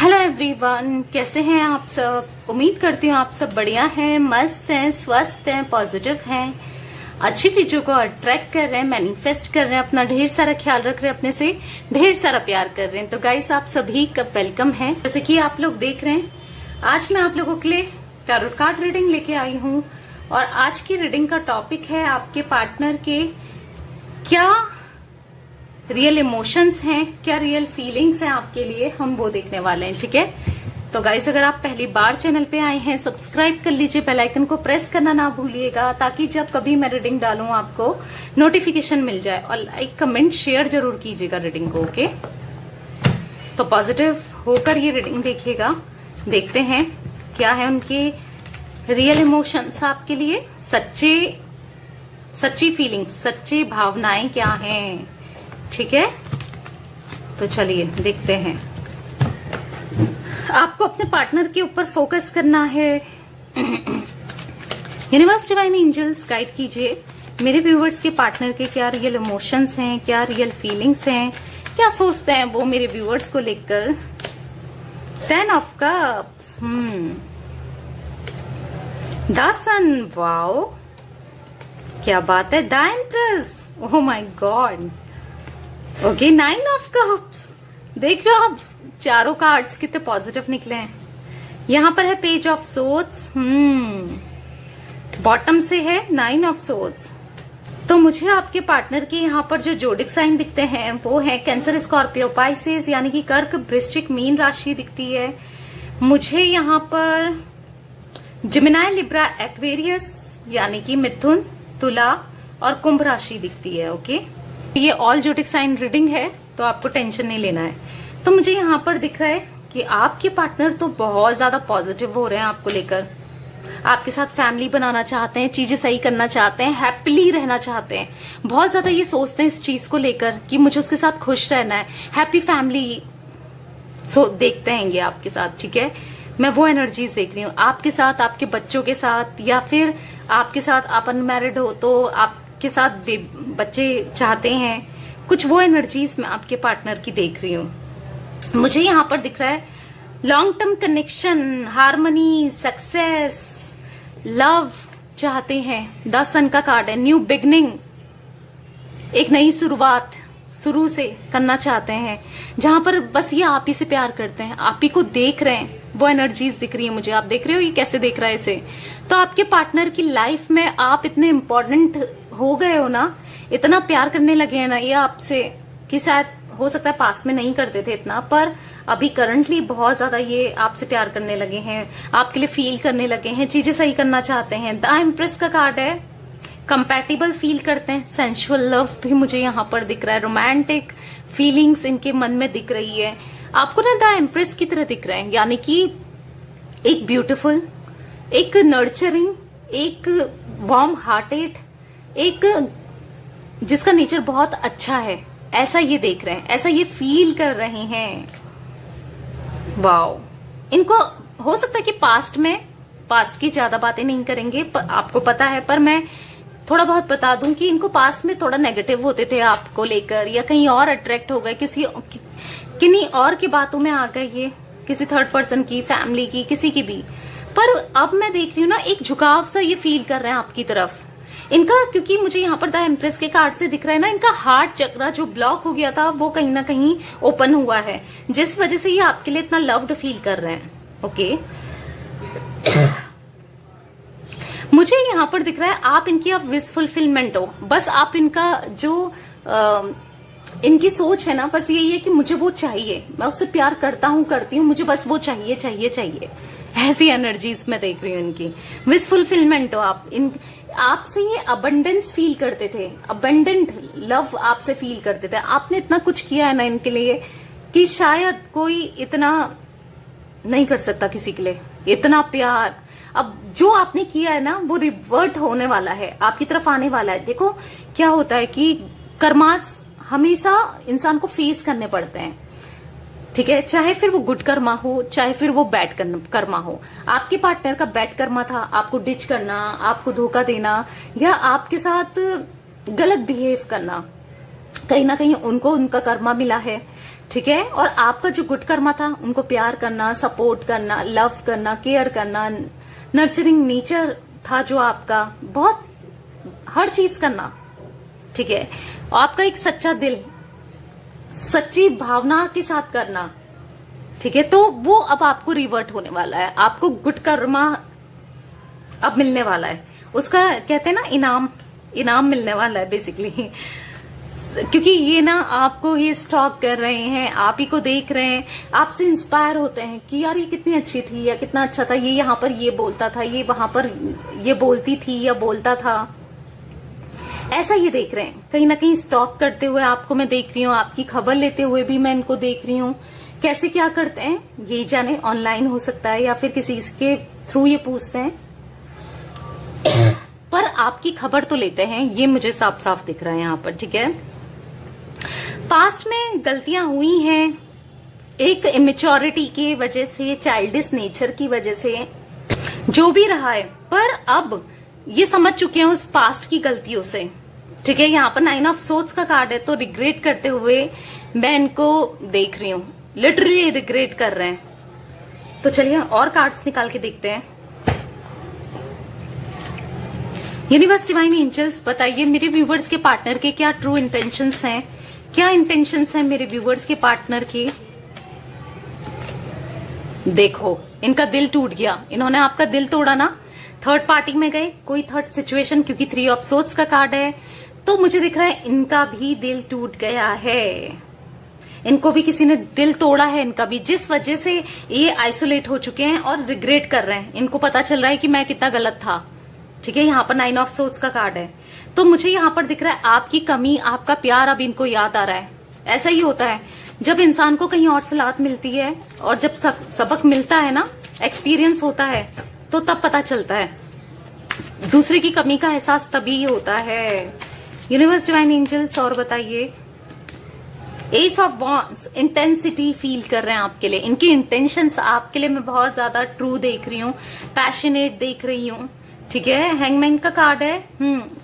Hello everyone, कैसे हैं आप सब। उम्मीद करती हूँ आप सब बढ़िया हैं, मस्त हैं, स्वस्थ हैं, पॉजिटिव हैं, अच्छी चीजों को अट्रैक्ट कर रहे हैं, मैनिफेस्ट कर रहे हैं, अपना ढेर सारा ख्याल रख रहे हैं, अपने से ढेर सारा प्यार कर रहे हैं। तो गाइस, आप सभी का वेलकम है। जैसे कि आप लोग देख रहे हैं, आज मैं आप लोगों के लिए टैरो कार्ड रीडिंग लेके आई हूँ और आज की रीडिंग का टॉपिक है आपके पार्टनर के क्या रियल इमोशंस हैं, क्या रियल फीलिंग्स हैं आपके लिए, हम वो देखने वाले हैं। ठीक है, तो गाइस, अगर आप पहली बार चैनल पे आए हैं, सब्सक्राइब कर लीजिए, बेल आइकन को प्रेस करना ना भूलिएगा, ताकि जब कभी मैं रीडिंग डालूं आपको नोटिफिकेशन मिल जाए। और लाइक, कमेंट, शेयर जरूर कीजिएगा रीडिंग को। ओके, तो पॉजिटिव होकर ये रीडिंग देखिएगा। देखते हैं क्या है उनके रियल इमोशंस आपके लिए, सच्ची फीलिंग्स, सच्ची भावनाएं क्या हैं। ठीक है, तो चलिए देखते हैं। आपको अपने पार्टनर के ऊपर फोकस करना है। यूनिवर्स, डिवाइन एंजल्स, गाइड कीजिए मेरे व्यूवर्स के पार्टनर के क्या रियल इमोशंस हैं, क्या रियल फीलिंग्स हैं, क्या सोचते हैं वो मेरे व्यूवर्स को लेकर। 10 of cups, the sun, wow क्या बात है। The empress, oh my god. Okay, 9 of cups, देख रहे हो आप चारों कार्ड्स कितने पॉजिटिव निकले हैं। यहां पर है पेज ऑफ सोर्ड्स, बॉटम से है 9 ऑफ सोर्ड्स। तो मुझे आपके पार्टनर के यहाँ पर जो जोडिक साइन दिखते हैं वो है कैंसर, स्कॉर्पियो, पाइसेस, यानी कि कर्क, वृश्चिक, मीन राशि दिखती है। मुझे यहाँ पर जिमिनाई, लिब्रा, एक्वेरियस, यानी कि मिथुन, तुला और कुंभ राशि दिखती है। ओके, ये ऑल जोडिक साइन रीडिंग है, तो आपको टेंशन नहीं लेना है। तो मुझे यहाँ पर दिख रहा है कि आपके पार्टनर तो बहुत ज्यादा पॉजिटिव हो रहे हैं आपको लेकर, आपके साथ फैमिली बनाना चाहते हैं, चीजें सही करना चाहते हैं, हैप्पीली रहना चाहते हैं, बहुत ज्यादा ये सोचते हैं इस चीज को लेकर कि मुझे उसके साथ खुश रहना है, हैप्पी फैमिली देखते हैं ये आपके साथ। ठीक है, मैं वो एनर्जीज देख रही हूँ आपके साथ, आपके बच्चों के साथ, या फिर आपके साथ आप अनमैरिड हो तो आपके साथ बच्चे चाहते हैं, कुछ वो एनर्जीज मैं आपके पार्टनर की देख रही हूँ। मुझे यहाँ पर दिख रहा है long term connection, harmony, success, love चाहते हैं। 10 सन का कार्ड है, न्यू बिगनिंग, एक नई शुरुआत शुरू से करना चाहते हैं, जहां पर बस ये आप ही से प्यार करते हैं, आप ही को देख रहे हैं, वो एनर्जीज दिख रही है मुझे। आप देख रहे हो ये कैसे देख रहा है इसे। तो आपके पार्टनर की लाइफ में आप इतने इम्पोर्टेंट हो गए हो ना, इतना प्यार करने लगे हैं ना ये आपसे, कि शायद हो सकता है पास में नहीं करते थे इतना, पर अभी करंटली बहुत ज्यादा ये आपसे प्यार करने लगे हैं, आपके लिए फील करने लगे हैं, चीजें सही करना चाहते हैं। द एम्प्रेस का कार्ड है, कंपैटिबल फील करते हैं, सेंसुअल लव भी मुझे यहाँ पर दिख रहा है, रोमांटिक फीलिंग्स इनके मन में दिख रही है। आपको ना द एम्प्रेस की तरह दिख रहे हैं, यानी कि एक ब्यूटीफुल, एक नर्चरिंग, एक वार्म हार्टेड, एक जिसका नेचर बहुत अच्छा है, ऐसा ये देख रहे हैं, ऐसा ये फील कर रहे हैं। वाओ, इनको हो सकता है कि पास्ट की ज्यादा बातें नहीं करेंगे, आपको पता है, पर मैं थोड़ा बहुत बता दूं कि इनको पास्ट में थोड़ा नेगेटिव होते थे आपको लेकर, या कहीं और अट्रैक्ट हो गए, किन्हीं और की बातों में आ गए, ये किसी थर्ड पर्सन की, फैमिली की, किसी की भी। पर अब मैं देख रही हूँ ना, एक झुकाव सा ये फील कर रहे हैं आपकी तरफ इनका, क्योंकि मुझे यहाँ पर द एम्प्रेस के कार्ड से दिख रहा है ना, इनका हार्ट चक्रा जो ब्लॉक हो गया था वो कहीं ना कहीं ओपन हुआ है, जिस वजह से ये आपके लिए इतना लव्ड फील कर रहे हैं। ओके, मुझे यहाँ पर दिख रहा है आप इनकी अब विश फुलफिलमेंट हो, बस आप इनका जो इनकी सोच है ना, बस यही है कि मुझे वो चाहिए, मैं उससे प्यार करता हूँ, करती हूँ, मुझे बस वो चाहिए चाहिए चाहिए, ऐसी एनर्जीज में देख रही हूँ इनकी। विश फुलफिलमेंट हो आप, आपसे ये अबंडेंस फील करते थे, अबंडेंट लव आपसे फील करते थे। आपने इतना कुछ किया है ना इनके लिए कि शायद कोई इतना नहीं कर सकता किसी के लिए, इतना प्यार। अब जो आपने किया है ना वो रिवर्ट होने वाला है, आपकी तरफ आने वाला है। देखो क्या होता है कि कर्मास हमेशा इंसान को फेस करने पड़ते हैं, ठीक है, चाहे फिर वो गुड कर्मा हो, चाहे फिर वो बैड कर्मा हो। आपके पार्टनर का बैड कर्मा था आपको डिच करना, आपको धोखा देना, या आपके साथ गलत बिहेव करना, कहीं ना कहीं उनको उनका कर्मा मिला है। ठीक है। और आपका जो गुड कर्मा था, उनको प्यार करना, सपोर्ट करना, लव करना, केयर करना, नर्चरिंग नेचर था जो आपका, बहुत हर चीज करना, ठीक है। आपका एक सच्चा दिल, सच्ची भावना के साथ करना, ठीक है। तो वो अब आपको रिवर्ट होने वाला है, आपको गुड कर्मा अब मिलने वाला है, उसका कहते हैं ना इनाम मिलने वाला है बेसिकली। क्योंकि ये ना आपको ये स्टॉक कर रहे हैं, आप ही को देख रहे हैं, आपसे इंस्पायर होते हैं कि यार ये कितनी अच्छी थी या कितना अच्छा था, ये यहाँ पर ये बोलता था, ये वहां पर ये बोलती थी या बोलता था, ऐसा ये देख रहे हैं। कहीं ना कहीं स्टॉक करते हुए आपको मैं देख रही हूँ, आपकी खबर लेते हुए भी मैं इनको देख रही हूँ। कैसे क्या करते हैं ये जाने, ऑनलाइन हो सकता है या फिर किसी के थ्रू ये पूछते हैं, पर आपकी खबर तो लेते हैं, ये मुझे साफ साफ दिख रहा है यहाँ पर, ठीक है। पास्ट में गलतियां हुई हैं, एक इमेच्योरिटी की वजह से, चाइल्डिश नेचर की वजह से, जो भी रहा है, पर अब ये समझ चुके हैं उस पास्ट की गलतियों से, ठीक है। यहाँ पर 9 ऑफ सोर्ड्स का कार्ड है, तो रिग्रेट करते हुए मैं इनको देख रही हूँ, लिटरली रिग्रेट कर रहे हैं। तो चलिए और कार्ड्स निकाल के देखते हैं। यूनिवर्स, डिवाइन एंजल्स, बताइए मेरे व्यूवर्स के पार्टनर के क्या ट्रू इंटेंशंस हैं, क्या इंटेंशंस हैं मेरे व्यूवर्स के पार्टनर की। देखो, इनका दिल टूट गया, इन्होंने आपका दिल तोड़ा ना, थर्ड पार्टी में गए, कोई थर्ड सिचुएशन, क्योंकि 3 ऑफ सोर्ड्स का कार्ड है, तो मुझे दिख रहा है इनका भी दिल टूट गया है, इनको भी किसी ने दिल तोड़ा है, इनका भी, जिस वजह से ये आइसोलेट हो चुके हैं और रिग्रेट कर रहे हैं। इनको पता चल रहा है कि मैं कितना गलत था, ठीक है। यहाँ पर 9 ऑफ सोर्ड्स का कार्ड है, तो मुझे यहाँ पर दिख रहा है आपकी कमी, आपका प्यार अब इनको याद आ रहा है। ऐसा ही होता है जब इंसान को कहीं और सलाह मिलती है और जब सबक मिलता है ना, एक्सपीरियंस होता है, तो तब पता चलता है, दूसरे की कमी का एहसास तभी होता है। यूनिवर्स, डिवाइन एंजल्स, और बताइए। S of wands, intensity feel कर रहे हैं आपके लिए, इनकी इंटेंशंस आपके लिए मैं बहुत ज्यादा ट्रू देख रही हूँ, पैशनेट देख रही हूँ, ठीक है। हैंगमैन का कार्ड है,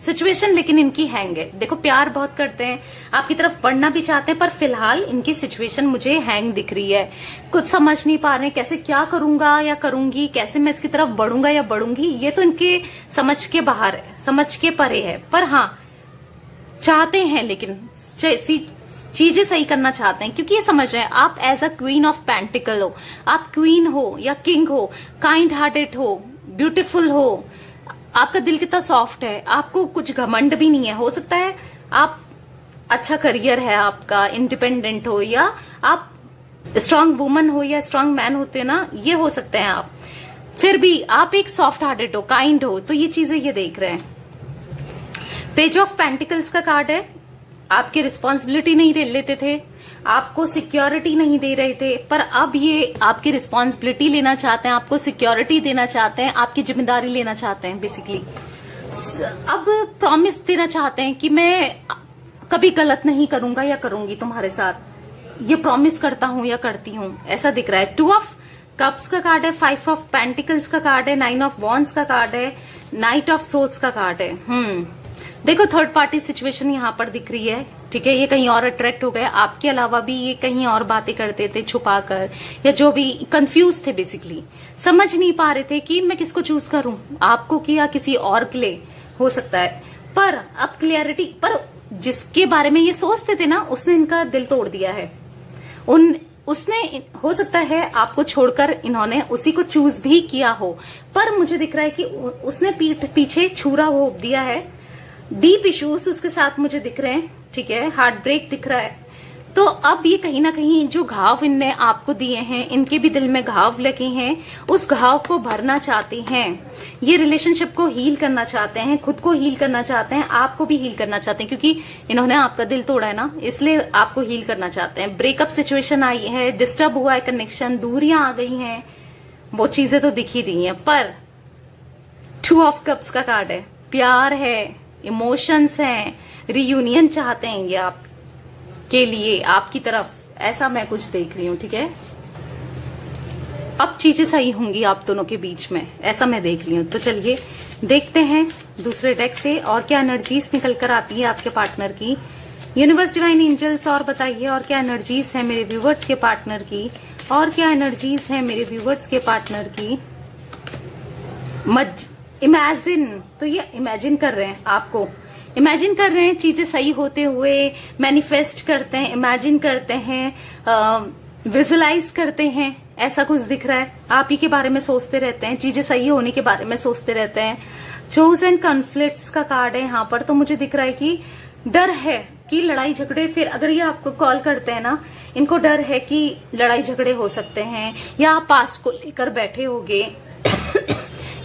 सिचुएशन लेकिन इनकी हैंग है। देखो, प्यार बहुत करते हैं, आपकी तरफ बढ़ना भी चाहते हैं, पर फिलहाल इनकी सिचुएशन मुझे हैंग दिख रही है, कुछ समझ नहीं पा रहे कैसे, क्या करूंगा या करूंगी, कैसे मैं इसकी तरफ बढ़ूंगा या बढ़ूंगी, ये तो इनके समझ के बाहर है, समझ के परे है। पर हाँ, चाहते हैं, लेकिन चीजें सही करना चाहते हैं, क्योंकि ये समझ रहे हैं आप as a queen of pentacle हो, आप क्वीन हो या किंग हो, काइंड हार्टेड हो, ब्यूटीफुल हो, आपका दिल कितना सॉफ्ट है, आपको कुछ घमंड भी नहीं है। हो सकता है आप अच्छा करियर है आपका, इंडिपेंडेंट हो, या आप स्ट्रांग वुमन हो या स्ट्रांग मैन होते ना, ये हो सकते हैं आप, फिर भी आप एक सॉफ्ट हार्टेड हो, काइंड हो, तो ये चीजें ये देख रहे हैं। पेज ऑफ पेंटिकल्स का कार्ड है, आपकी रिस्पॉन्सिबिलिटी नहीं लेते थे, आपको सिक्योरिटी नहीं दे रहे थे, पर अब ये आपकी रिस्पॉन्सिबिलिटी लेना चाहते हैं, आपको सिक्योरिटी देना चाहते हैं, आपकी जिम्मेदारी लेना चाहते हैं बेसिकली। अब प्रॉमिस देना चाहते हैं कि मैं कभी गलत नहीं करूंगा या करूंगी तुम्हारे साथ, ये प्रॉमिस करता हूं या करती हूं, ऐसा दिख रहा है। 2 ऑफ कप्स का कार्ड है, 5 ऑफ पेंटिकल्स का कार्ड है, 9 ऑफ वॉन्ड्स का कार्ड है, नाइट ऑफ सोर्ड्स का कार्ड है। देखो, थर्ड पार्टी सिचुएशन यहाँ पर दिख रही है, ठीक है। ये कहीं और अट्रैक्ट हो गए, आपके अलावा भी ये कहीं और बातें करते थे छुपाकर, या जो भी कंफ्यूज थे, बेसिकली समझ नहीं पा रहे थे कि मैं किसको चूज करूं, आपको कि या किसी और के लिए, हो सकता है। पर अब क्लियरिटी, पर जिसके बारे में ये सोचते थे ना, उसने इनका दिल तोड़ दिया है, उसने, हो सकता है आपको छोड़कर इन्होंने उसी को चूज भी किया हो, पर मुझे दिख रहा है कि उसने पीठ पीछे छुरा घोंप दिया है। डीप इश्यूज उसके साथ मुझे दिख रहे हैं, ठीक है, हार्ट ब्रेक दिख रहा है। तो अब ये कहीं ना कहीं जो घाव इनने आपको दिए हैं, इनके भी दिल में घाव लगे हैं, उस घाव को भरना चाहते हैं, ये रिलेशनशिप को हील करना चाहते हैं, खुद को हील करना चाहते हैं, आपको भी हील करना चाहते हैं, क्योंकि इन्होंने आपका दिल तोड़ा है ना, इसलिए आपको हील करना चाहते हैं। ब्रेकअप सिचुएशन आई है, डिस्टर्ब हुआ है कनेक्शन, दूरियां आ गई हैं, वो चीजें तो दिख ही दी हैं। पर 2 ऑफ कप्स का कार्ड है, प्यार है, इमोशंस हैं, रियूनियन चाहते हैं ये आप के लिए, आपकी तरफ, ऐसा मैं कुछ देख रही हूं, ठीक है। अब चीजें सही होंगी आप दोनों के बीच में, ऐसा मैं देख रही हूं। तो चलिए देखते हैं दूसरे डेक से और क्या एनर्जीज निकल कर आती है आपके पार्टनर की। यूनिवर्स डिवाइन एंजल्स और बताइए और क्या एनर्जीज है मेरे व्यूवर्स के पार्टनर की, और क्या एनर्जीज है मेरे व्यूवर्स के पार्टनर की। इमेजिन, तो ये इमेजिन कर रहे हैं, आपको इमेजिन कर रहे हैं चीजें सही होते हुए, मैनिफेस्ट करते हैं, इमेजिन करते हैं, विजुलाइज करते हैं, ऐसा कुछ दिख रहा है। आप ही के बारे में सोचते रहते हैं, चीजें सही होने के बारे में सोचते रहते हैं। चोज एंड कॉन्फ्लिक्ट्स का कार्ड है यहाँ पर, तो मुझे दिख रहा है कि डर है कि लड़ाई झगड़े, फिर अगर ये आपको कॉल करते हैं ना, इनको डर है कि लड़ाई झगड़े हो सकते हैं, या आप पास्ट को लेकर बैठे होगे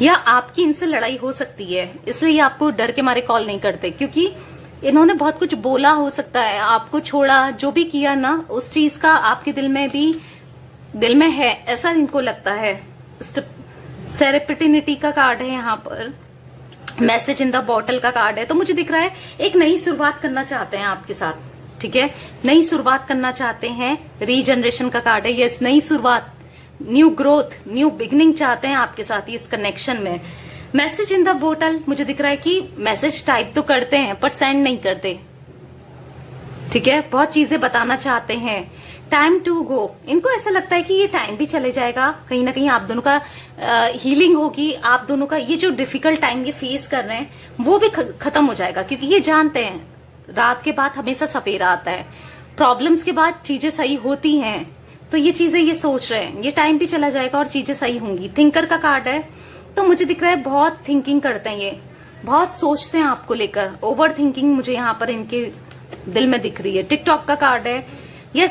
या आपकी इनसे लड़ाई हो सकती है, इसलिए ये आपको डर के मारे कॉल नहीं करते, क्योंकि इन्होंने बहुत कुछ बोला हो सकता है, आपको छोड़ा, जो भी किया ना, उस चीज का आपके दिल में है, ऐसा इनको लगता है। सेरेपिटिनिटी का कार्ड है यहाँ पर, मैसेज इन द बॉटल का कार्ड है, तो मुझे दिख रहा है एक नई शुरुआत करना चाहते हैं आपके साथ, ठीक है, नई शुरुआत करना चाहते हैं। रीजनरेशन का कार्ड है, यस, नई शुरुआत, न्यू ग्रोथ, न्यू बिगनिंग चाहते हैं आपके साथ इस कनेक्शन में। मैसेज इन द बोतल, मुझे दिख रहा है कि मैसेज टाइप तो करते हैं पर सेंड नहीं करते, ठीक है, बहुत चीजें बताना चाहते हैं। टाइम टू गो, इनको ऐसा लगता है कि ये टाइम भी चले जाएगा, कहीं ना कहीं आप दोनों का हीलिंग होगी, आप दोनों का ये जो डिफिकल्ट टाइम ये फेस कर रहे हैं वो भी खत्म हो जाएगा, क्योंकि ये जानते हैं रात के बाद हमेशा सवेरा आता है, प्रॉब्लम्स के बाद चीजें सही होती हैं, तो ये चीजें ये सोच रहे हैं, ये टाइम भी चला जाएगा और चीजें सही होंगी। थिंकर का कार्ड है, तो मुझे दिख रहा है बहुत थिंकिंग करते हैं ये, बहुत सोचते हैं आपको लेकर, ओवर थिंकिंग मुझे यहाँ पर इनके दिल में दिख रही है। टिकटॉक का कार्ड है, ये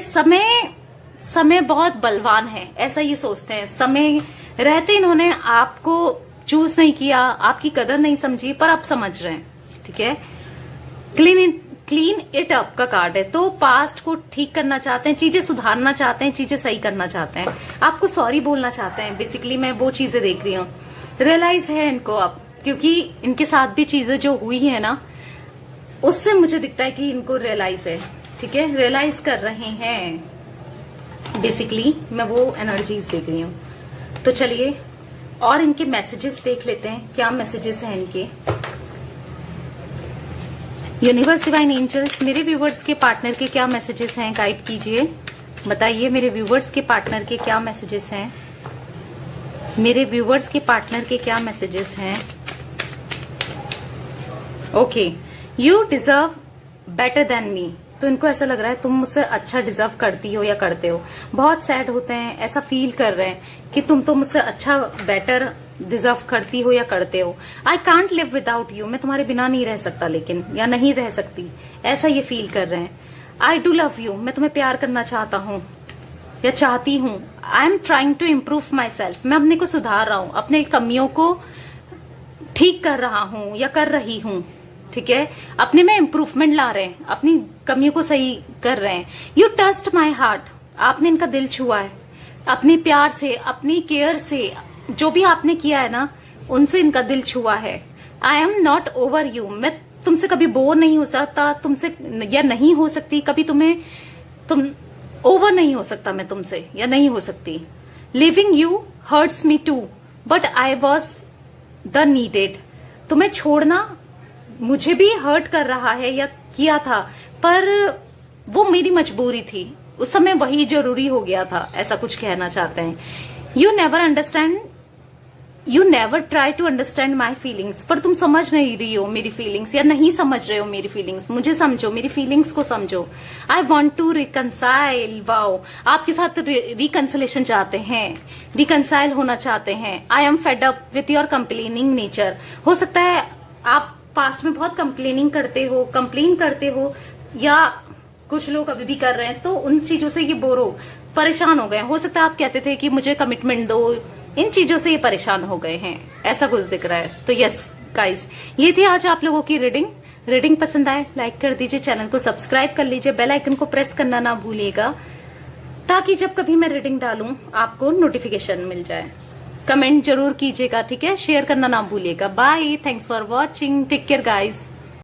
समय बहुत बलवान है, ऐसा ये सोचते हैं, समय रहते इन्होंने आपको चूज नहीं किया, आपकी कदर नहीं समझी, पर अब समझ रहे हैं, ठीक है। क्लीन इट अप का कार्ड है, तो पास्ट को ठीक करना चाहते हैं, चीजें सुधारना चाहते हैं, चीजें सही करना चाहते हैं, आपको सॉरी बोलना चाहते हैं, बेसिकली मैं वो चीजें देख रही हूँ। रियलाइज है इनको अब, क्योंकि इनके साथ भी चीजें जो हुई है ना, उससे मुझे दिखता है कि इनको रियलाइज है, ठीक है, रियलाइज कर रहे हैं, बेसिकली मैं वो एनर्जीज देख रही हूँ। तो चलिए और इनके मैसेजेस देख लेते हैं, क्या मैसेजेस हैं इनके। यूनिवर्स डिवाइन एंजल्स, मेरे व्यूवर्स के पार्टनर के क्या मैसेजेस हैं, गाइड कीजिए, बताइए मेरे व्यूवर्स के पार्टनर के क्या मैसेजेस हैं, मेरे व्यूवर्स के पार्टनर के क्या मैसेजेस हैं। Okay, you deserve better than me, तो इनको ऐसा लग रहा है तुम मुझसे अच्छा डिजर्व करती हो या करते हो, बहुत सैड होते हैं, ऐसा फील कर रहे हैं कि तुम तो मुझसे अच्छा बेटर डिजर्व करती हो या करते हो। I can't live without you, मैं तुम्हारे बिना नहीं रह सकता, लेकिन या नहीं रह सकती, ऐसा ये फील कर रहे हैं। आई डू लव यू, मैं तुम्हें प्यार करना चाहता हूँ या चाहती हूँ। I am trying to improve my self, मैं अपने को सुधार रहा हूँ, अपने कमियों को ठीक कर रहा हूँ या कर रही हूँ, ठीक है, अपने में इम्प्रूवमेंट ला रहे हैं, अपनी कमियों को सही कर रहे हैं। यू टच्ड माई हार्ट, आपने इनका दिल छुआ है, अपने प्यार से, अपनी केयर से, जो भी आपने किया है ना, उनसे इनका दिल छुआ है। I am not over you, मैं तुमसे कभी बोर नहीं हो सकता, तुमसे या नहीं हो सकती कभी, तुम ओवर नहीं हो सकता मैं तुमसे, या नहीं हो सकती। Leaving you hurts me too but I was the needed, तुम्हें छोड़ना मुझे भी हर्ट कर रहा है या किया था, पर वो मेरी मजबूरी थी, उस समय वही जरूरी हो गया था, ऐसा कुछ कहना चाहते हैं। You never try to understand my feelings, पर तुम समझ नहीं रही हो मेरी फीलिंग्स, या नहीं समझ रहे हो मेरी फीलिंग्स, मुझे समझो, मेरी फीलिंग्स को समझो। I want to reconcile, wow, आपके साथ रिकनसिलेशन चाहते हैं, रिकनसाइल होना चाहते हैं। I am fed up with your complaining nature, हो सकता है आप पास्ट में बहुत कंप्लेनिंग करते हो, कंप्लेन करते हो, या कुछ लोग अभी भी कर रहे हैं, तो उन चीजों से ये बोर हो, परेशान हो गए। हो सकता है आप कहते थे कि मुझे कमिटमेंट दो, इन चीजों से ये परेशान हो गए हैं, ऐसा कुछ दिख रहा है। तो यस गाइस, ये थी आज आप लोगों की रीडिंग पसंद आए लाइक कर दीजिए, चैनल को सब्सक्राइब कर लीजिए, बेल आइकन को प्रेस करना ना भूलिएगा, ताकि जब कभी मैं रीडिंग डालूं आपको नोटिफिकेशन मिल जाए। कमेंट जरूर कीजिएगा, ठीक है, शेयर करना ना भूलिएगा। Bye, thanks for watching, take care guys.